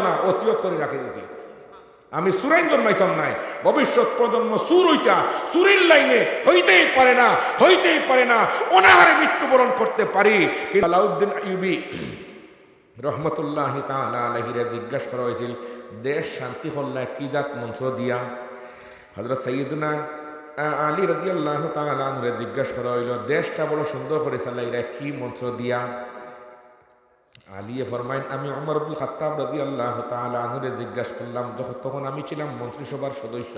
না, ওসিয়ত করে রাখে দিয়েছি। আমি সুরাইন জন্মাইতাম নাই, ভবিষ্যৎ প্রজন্ম সুর হইতা সুরের লাইনে হইতেই পারে না, হইতেই পারে না, অনাহারে মৃত্যুবরণ করতে পারি। কিন্তু আলাউদ্দিন আইয়ুবী রহমতুল্লাহি তাআলা আলাইহিরে জিজ্ঞাসা করা হয়েছিল, দেশ শান্তি হল্লায় কি জাত মন্ত্র দিয়া? হযরত সাইয়্যিদুনা আলী রাদিয়াল্লাহু তাআলা আনহুরে জিজ্ঞাসা করা হইল, দেশটা বড় সুন্দর করে চালাইরা কি মন্ত্র দিয়া? আলিয়ে ফরমাইন, আমি ওমর ইবনে খাত্তাব রাদিয়াল্লাহু তাআলা আনহুরে জিজ্ঞাসা করলাম, তখন আমি ছিলাম মন্ত্রিসভার সদস্য,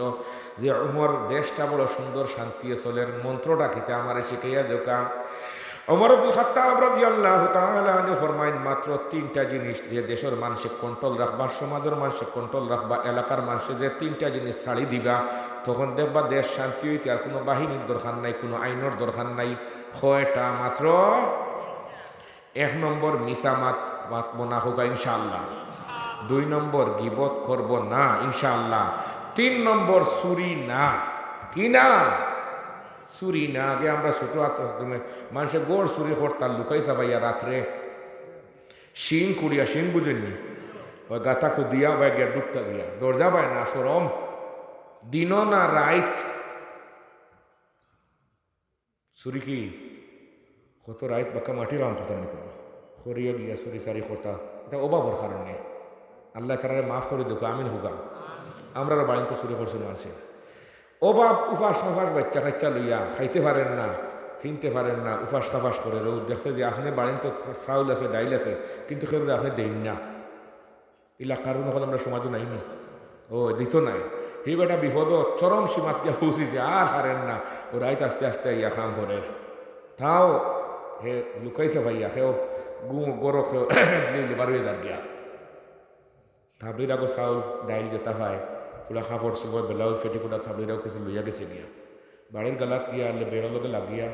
যে ওমর দেশটা বড় সুন্দর শান্তি চলের মন্ত্রটা কিতা আমারে শিখাইয়া যোকা। ওমর ইবনে খাত্তাব রাদিয়াল্লাহু তাআলা আনহু ফরমাইন, মাত্র তিনটা জিনিস যে দেশের মানুষের কন্ট্রোল রাখবা, সমাজের মানুষের কন্ট্রোল রাখবা, এলাকার মানুষের যে তিনটা জিনিস ছাড়ি দিবা, তখন দেখবা দেশ শান্তি হইতে আর কোনো বাহিনীর দরকার নাই, কোনো আইনের দরকার নাই। কয়টা মাত্র? 1 নম্বর মিসামাত মাতবো না হোক ইনশাআল্লাহ। 2 নম্বর গিবত করব না ইনশাআল্লাহ। 3 নম্বর চুরি না। কি না? চুরি না। আগে আমরা ছোট আছে মানুষের গোড় চুরি করতাম, লুকাই চাবাইয়া রাত্রে শিং কুড়িয়া, শিং বুঝেননি, ওই গাথা খুদিয়া বা গিয়া ডুবতা দিয়া দরজা পায় না, সরম দিন না রাইত চুরি। কি কত রাইত বাক্কা মাটি রাম করতাম না, করিয়া গিয়া চুরি চারি করতা, এটা অভাবর কারণে। আল্লাহ তারা মাফ করে দেখো, আমিন হুকা। আমরা বাড়িতে চুরি করছি মানুষের অভাব, উপাস নফাস বাচ্চা কাচ্চা লইয়া খাইতে পারেন না, কিনতে পারেন না, উপাস কাপাস করে দেখছে যে আপনি বাড়িতে তো চাউল আছে, ডাইল আছে, কিন্তু কেউ আপনি দেন না। ইলা কারণ হল আমরা সমাজও নাইনি, ও দিত নাই। সেই বেটা বিপদ চরম সীমাত গিয়া পৌঁছিছে, আর হারেন না। ও রাইত আস্তে আস্তে ইয়া খাম ঘরের তাও হে লুকাইছে ভাইয়া, সেও গরক বারোয় যার গিয়া থাবলির আগো চাউল ডাইল যেতা হয়, পুরা কাপড় চুপড় বেলাউজ ফেটিকুটা থাবলিরাও কিছু লইয়া গেছে গিয়া, বাড়ির গালাত গিয়া আনলে বেড়ার লগে লাগিয়া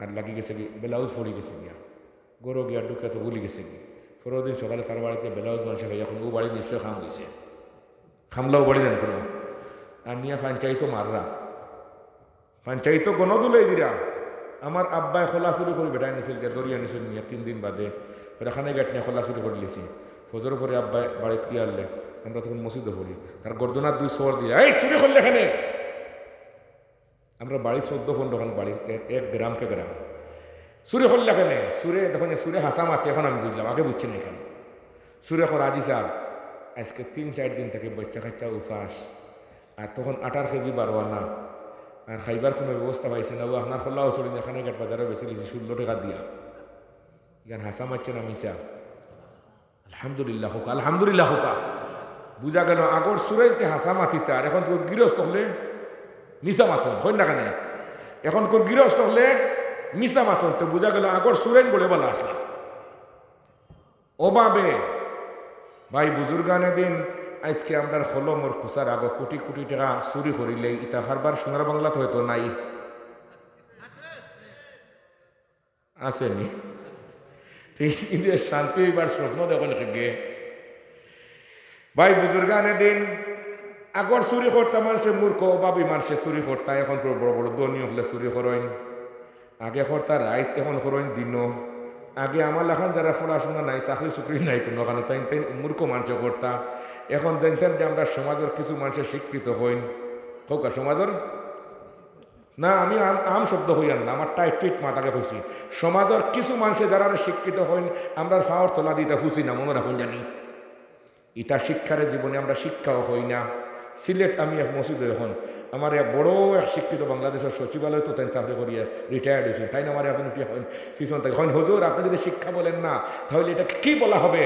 আর লাগি গেছে গিয়ে বেলাউজ পড়ি গেছে গিয়া, গরু গিয়া ঢুকে তো গুলি গেছে গিয়ে। পরের দিন সকালে তার বাড়িতে বেলাউজ মানুষে ভাই, এখন ও বাড়ি নিশ্চয় খাম হয়েছে, খামলাও বাড়ি দেন কোনো। আর নিয়া পঞ্চায়েতও মাররা, পঞ্চায়েতও গণদুলাই দিরা। আমার আব্বাই খোলা চুরি করে বেটাই নিছিল গিয়া, দরিয়া নিছিল নিয়ে 3 দিন বাদে ওখানে গাঠ নিয়ে খোলা চুরি করে লিছি। ফজর পরে আব্বাই বাড়িতে কি আনলে, আমরা তখন মসজিদে পড়ি, তার গর্দনার 2 সোর দিয়ে, এই চুরি করলে এখানে। আমরা বাড়ি 14-15 খান বাড়ি, 1 গ্রামকে গ্রাম চুরি করলে এখানে। সুরে তখন সুরে হাসা মারতে, এখন আমি বুঝলাম, আগে বুঝছি না এখানে। সুরে এখন আজি সাহ আজকে 3-4 দিন থেকে বাচ্চা কাচ্চা উপাস, আর তখন 18 কেজি বাড়োয়া না, আর খাইবার কোনো ব্যবস্থা পাইছে না। ও আপনার খোলাও চলি এখানে গেট বাজারে বেশি লিছি 16 টাকা দিয়া। ইয়ান হাসা মারছে না মিশা। আলহামদুলিল্লাহ হোকা, আলহামদুলিল্লাহ হোকা। বুঝা গেল আগর সুরাইতে হাসা মাতিতে, আর এখন তোর গৃহস্থ হলে মিশা মাতন হয় না কেন, এখন তোর গৃহস্থ হলে মিশা মাতন। তো বুঝা গেল আগর সুরাইন বলে বলা আসলা অভাবে। ভাই বুজুর্গানে দিন আজকে আমরা হলমর খুচার আগে কোটি কোটি টাকা চুরি করিলে ইটা হারবার সোনার বাংলাত হয়তো নাই, আসেনি। শান্তি এবার স্বপ্ন দেখুন গে। ভাই বুজুর্গানে দিন আগর চুরি করতাম মানুষের মূর্খ অভাবী মানুষে চুরি করতাম, এখন বড় বড় দনীয় হলে চুরি করেন। আগে করতা রাইত, এখন করেন দিন। আগে আমার লেখান যারা পড়াশোনা নাই, চাকরি চুকরি নাই কোনো কারণে, তাই তাই মূর্খ মানুষ করতা। এখন দেখতেন যে আমরা সমাজের কিছু মানুষের শিক্ষিত হইন, হোক সমাজের না, আমি আম শব্দ হইয়ান না, আমার টাইট ফিট মাথাকে খুঁজছি। সমাজের কিছু মানুষে যারা শিক্ষিত হইন, আমরা ফাওয়ার তোলা দিতে খুঁজি না, মনে রাখুন জানি। ইটা শিক্ষার জীবনে আমরা শিক্ষাও হই না। সিলেট আমি এক মসজিদে এখন আমার এক বড় এক শিক্ষিত বাংলাদেশের সচিবালয় তো তাই চাকরি করিয়ে রিটায়ার্ড হয়েছেন, তাই না আমার এখন উঠে হন পিছন থেকে হন, হুজুর আপনি যদি শিক্ষা বলেন না তাহলে এটাকে কি বলা হবে?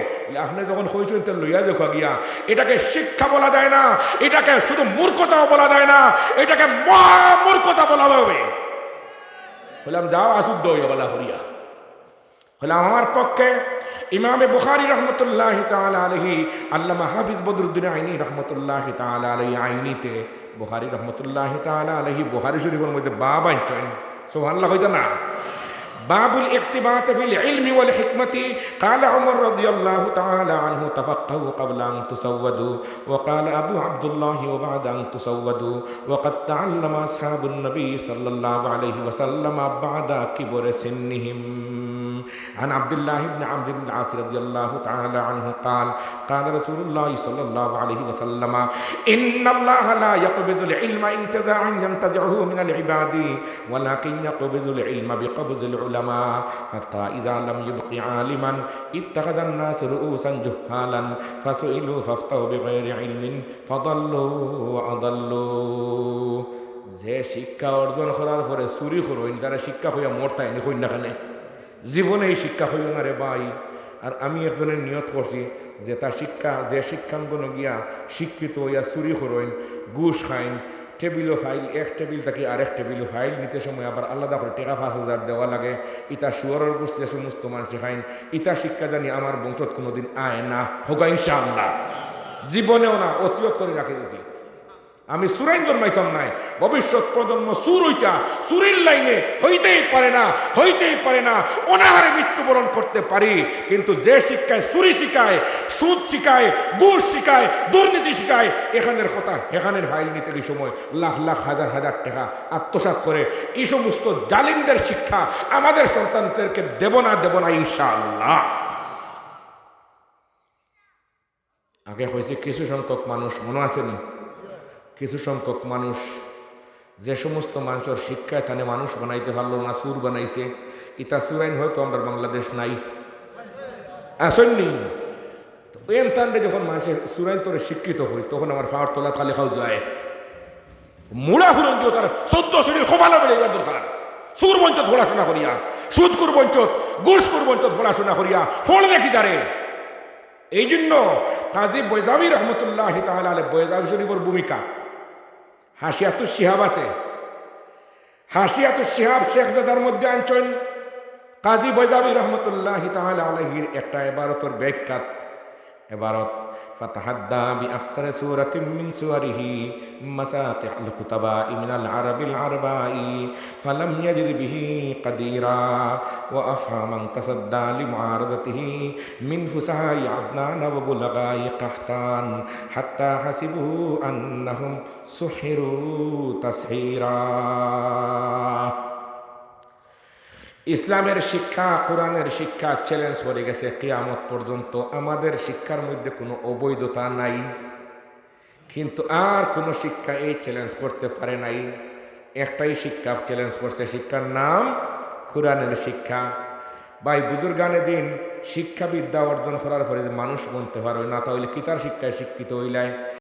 আপনি যখন হয়েছেন তো লইয়া দেখা গিয়া, এটাকে শিক্ষা বলা যায় না, এটাকে শুধু মূর্খতাও বলা যায় না, এটাকে মহা মূর্খতা বলা হবে। বললাম যাও আসুদ্ধ হইয়া বলা হরিয়া। হলাম আমার পক্ষে ইমামে বুখারী রহমতুল্লাহ তাআলা আলাইহি, আল্লামা হাফিজ বদরুদ্দিন আইনি রহমতুল্লাহ তাআলা আলাইহি আইনিতে বুখারী রহমতুল্লাহ তাআলা আলাইহি বুখারী শরীফের মধ্যে বাব আনছেন, সুবহানাল্লাহ হইতো না। বাবুল ইকতিবাত ফিল ইলমি ওয়াল হিকমতি, قال عمر رضي الله تعالى عنه تفقهوا قبل أن تسودوا، وقال أبو عبد الله وبعد أن تسودوا، وقد تعلم أصحاب النبي صلى الله عليه وسلم بعد كبر سنهم عن عبد الله بن عمرو بن العاص رضي الله تعالى عنه قال قال رسول الله صلى الله عليه وسلم إن الله لا يقبض العلم انتزاعا ينتزعه من العباد ولكن يقبض العلم بقبض العلماء حتى إذا لم يبق عالما اتخذ الناس رؤوسا جهالا فسئلوا فافتوا بغير علم فضلوا وأضلوا যে শিক্ষা অর্জন করার পরে চুরি করইন তারা শিক্ষা হইয়া মরতাই নি কই না কেন জীবনে এই শিক্ষা হইল না রে ভাই। আর আমি একজনের নিয়ত করছি যে তার শিক্ষা যে শিক্ষাঙ্গন গিয়া শিক্ষিত হইয়া চুরি করইন ঘুষ খাইন টেবিলও ফাইল এক টেবিল থেকে আরেক টেবিলও ফাইল নিতে সময় আবার আলাদা করে টাকা 5,000 দেওয়া লাগে ইটা শুয়ারের গোষ্ঠী যে সমস্ত মানুষ খাইন ইটা শিক্ষা জানি আমার বংশত কোনোদিন আয় না হোক ইনশাআল্লাহ, জীবনেও না ওসিয়ত করে রাখে দিয়েছি। আমি সুরাইন জন্মাইতাম নাই, ভবিষ্যৎ প্রজন্ম সুর হইতা সুরের লাইনে হইতেই পারে না অনাহারে মৃত্যুবরণ করতে পারি, কিন্তু যে শিক্ষায় চুরি শিখায়, সুদ শিখায়, ঘুষ শিখায়, দুর্নীতি শিখায়, এখানের কথা এখানের ফাইল নিতে এই সময় লাখ লাখ হাজার হাজার টাকা আত্মসাৎ করে এই সমস্ত জালিমদের শিক্ষা আমাদের সন্তানদেরকে দেব না ইনশাআল্লাহ। আগে হয়েছে কিছু সংখ্যক মানুষ মনে আসেনি, কিছু সংখ্যক মানুষ যে সমস্ত মানুষের শিক্ষায় তানে মানুষ বানাইতে পারলো না, সুর বানাইছে। ইতা সুরাইন হয়তো আমরা বাংলাদেশ নাই আসেননি। এন তান্ডে যখন মানুষের সুরাইন তোরে শিক্ষিত হই তখন আমার ফাওয়ার তোলা খালি খাও যায় মুড়া হুরন দিও তার 14 শ্রেণীর খোবালা বেড়ে দরকার। সুর বঞ্চত পড়াশোনা করিয়া, সুদকুর বঞ্চত, ঘুষকুর বঞ্চত পড়াশোনা করিয়া ফল দেখি তারে। এই জন্য কাজী বৈজাবি রহমতুল্লাহ তাআলা আলাইহি বৈজাবি শরীফের ভূমিকা হাসিয়াতুস শিহাব আছে, হাসিয়াতুস শিহাব শেখজাদার মধ্যে আনছেন কাজী বৈজাবি রহমতুল্লাহ তাআলা আলাইহির একটা ইবারতের ব্যাখ্যাত ইবারত ফাতাহাদ্দা বিআকসার সূরাতিন মিন সুওয়ারিহি মাসাতি'আল কুতাবা'i মিনাল আরাবিল আরবা'i ফালাম ইয়াজিদ বিহি কাদিরা ওয়া আফহামান তাসাদ্দা লিমুআরাযাতিহি মিন ফুসাহা'i আদনান ওয়া বুলাগা'i কাহতান হাত্তা হাসিবু আন্নাহুম সুহিরু তাসহীরা। ইসলামের শিক্ষা, কোরআনের শিক্ষা চ্যালেঞ্জ করে গেছে কিয়ামত পর্যন্ত। আমাদের শিক্ষার মধ্যে কোনো অবৈধতা নাই, কিন্তু আর কোনো শিক্ষা এই চ্যালেঞ্জ করতে পারে নাই। একটাই শিক্ষা চ্যালেঞ্জ করছে, শিক্ষার নাম কোরআনের শিক্ষা। ভাই বুজুর্গানে দিন শিক্ষাবিদ্যা অর্জন করার পরে মানুষ বনতে পারো না, তাহলে কিতার শিক্ষায় শিক্ষিত হইলায়।